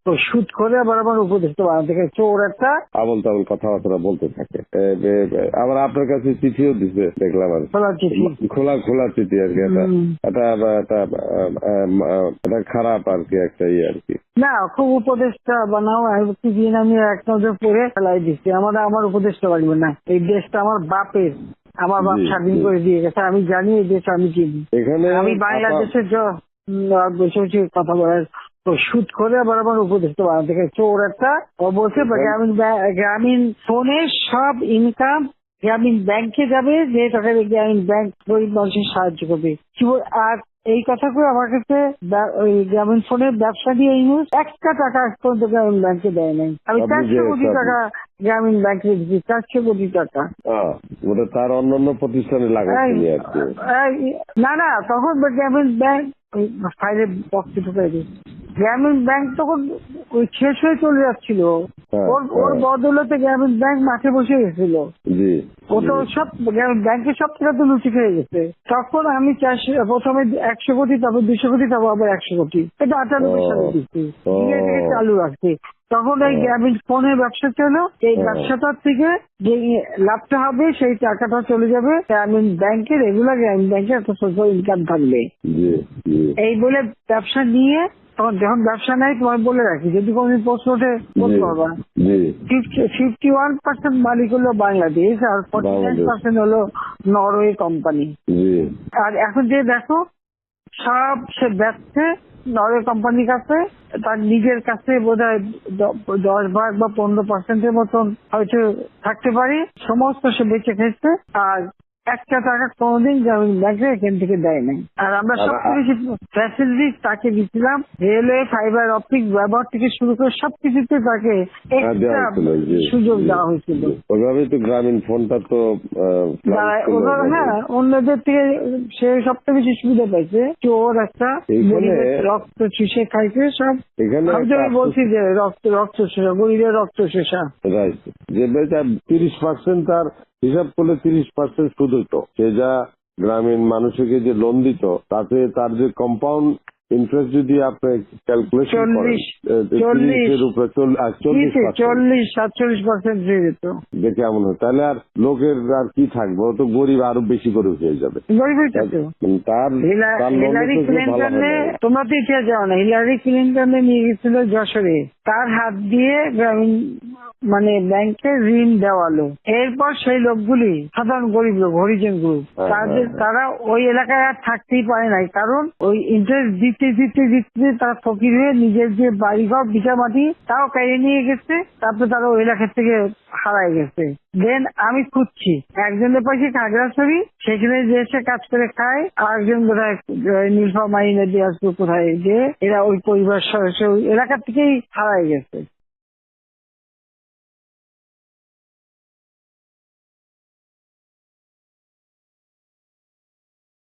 তো শুট করে আবার আমার উপদেষ্টা বানাতে গেছে চোর একটা আবল তাবল কথাবার্তা বলতে থাকে। আবার আপনার কাছে চিঠিও দিছে দেখলাম আর খোলা চিঠি। খোলা খোলা চিঠি আর কি। এটা খারাপ আর কি, একটা ইয়ে আর কি। না, খুব উপদেষ্টা বানাও দিন আমি এক নজর পরে ফেলাই দিচ্ছি। আমার উপদেষ্টা লাগবে না, এই দেশটা আমার বাপের, আমার বাপ স্বাধীন করে দিয়ে গেছে। আমি জানি এই দেশ আমি চিনি। এখানে আমি বাংলাদেশের বসে বসে কথা বলার তো শুট করে আবার আমার উপদেষ্টা বানাতে গেছে চোর একটা। ও বলছে গ্রামীণ ফোনের সব ইনকাম গ্রামীণ ব্যাংকে যাবে, যে টাকা গ্রামীণ ব্যাংক গরিব মানুষের সাহায্য করবে। আর এই কথা করে আমার কাছে ওই গ্রামীণ ফোনের ব্যবসা দিয়ে ইউজ একটা টাকা পর্যন্ত গ্রামীণ ব্যাংকে দেয় নাই। আমি 400 কোটি টাকা গ্রামীণ ব্যাংকে দিচ্ছি, 400 কোটি টাকা। ওটা তার অন্যান্য প্রতিষ্ঠানে লাগাচ্ছি আর কি। না, তখন গ্রামীণ ব্যাংক ফাইলে বক্সে ঢুকাই দিচ্ছে। গ্রামীণ ব্যাংক তখন ওই শেষ হয়ে চলে যাচ্ছিল। ওর বদলতে গ্রামীণ ব্যাংক মাঠে বসে গেছিল। ও তো সব ব্যাংকের সব টাকা তো লুচি খেয়ে গেছে। তখন আমি প্রথমে 100 কোটি, তারপর 200 কোটি, তারপর আবার 100 কোটি, এটা 98 সালে দিচ্ছি, চালু রাখছি। তখন এই গ্রামীণ ফোনের ব্যবসা ছিল। এই ব্যবসাটার থেকে যে লাভটা হবে সেই টাকাটা চলে যাবে গ্রামীণ ব্যাংকে, রেগুলার গ্রামীণ ব্যাংকে একটা সোশ্যাল ইনকাম থাকবে। এই বলে ব্যবসা নিয়ে তখন যখন ব্যবসা নাই, তোমার বলে রাখি, যদি কোনদিন প্রশ্ন ওঠে বলতে পারবা, 51% মালিক হলো বাংলাদেশ আর 49% হলো নরওয়ে কোম্পানি। আর এখন যে দেখো সব সে ব্যবসা নরওয়ে কোম্পানির কাছে, তার নিজের কাছে বোধহয় 10% বা 15% মতন হয়তো থাকতে পারে, সমস্ত সে বেঁচে খেয়েছে। আর একটা টাকা কোনোদিন গ্রামীণ ব্যাংকে এখান থেকে দেয় নাই। আর আমরা সবচেয়ে বেশি ফ্যাসিলিটি তাকে দিচ্ছিলাম, রেলওয়ে, ফাইবার অপটিক ব্যবহার থেকে শুরু করে সবকিছুতে তাকে এক্সট্রা সুযোগ দেওয়া হয়েছিল। ওইভাবেই তো গ্রামীণ ফোনটা তো অন্যদের থেকে সে সবচেয়ে বেশি সুবিধা পাইছে। চোর একটা রক্ত চুষে খাইছে সব। আমি বলছি যে রক্ত শোষা, গরিবের রক্ত শোষা। যে 30% তার হিসাব করলে 30% সুদ হতো। সে যা গ্রামীণ মানুষকে যে লোন দিত, তাতে তার যে কম্পাউন্ড ইন্টারেস্ট যদি আপনি ক্যালকুলেশন করেন, 40-47% হয়ে যেত। দেখে এমন হয়, তাহলে আর লোকের আর কি থাকবে, ও তো গরিব আরো বেশি করে হয়ে যাবে। হিলারি ক্লিন্টনে, তোমরা তো ইতিহাস যাও না, হিলারি ক্লিন্টনে নিয়ে গেছিল যশোরে, তার হাত দিয়ে গ্রামীণ ব্যাংকে ঋণ দেওয়ালো। এরপর সেই লোকগুলি সাধারণ গরিব লোক, হরিজন গ্রুপ, তারা ওই এলাকায় আর থাকতেই পারে নাই, কারণ ওই ইন্টারেস্ট দিতে তারা ফকির হয়ে নিজের যে বাড়িঘর ভিটা মাটি তাও কেড়ে নিয়ে গেছে। তারপরে তারা ওই এলাকার থেকে হারায় গেছে। দেন আমি খুঁজছি, একজনের পাশে খাগড়াছড়ি, সেখানে যে এসে কাজ করে খায়, আর একজন বোধহয় নীলফামারী নদী আসবে কোথায়, যে এরা ওই পরিবার সদস্য ওই এলাকা থেকেই হারায় গেছে।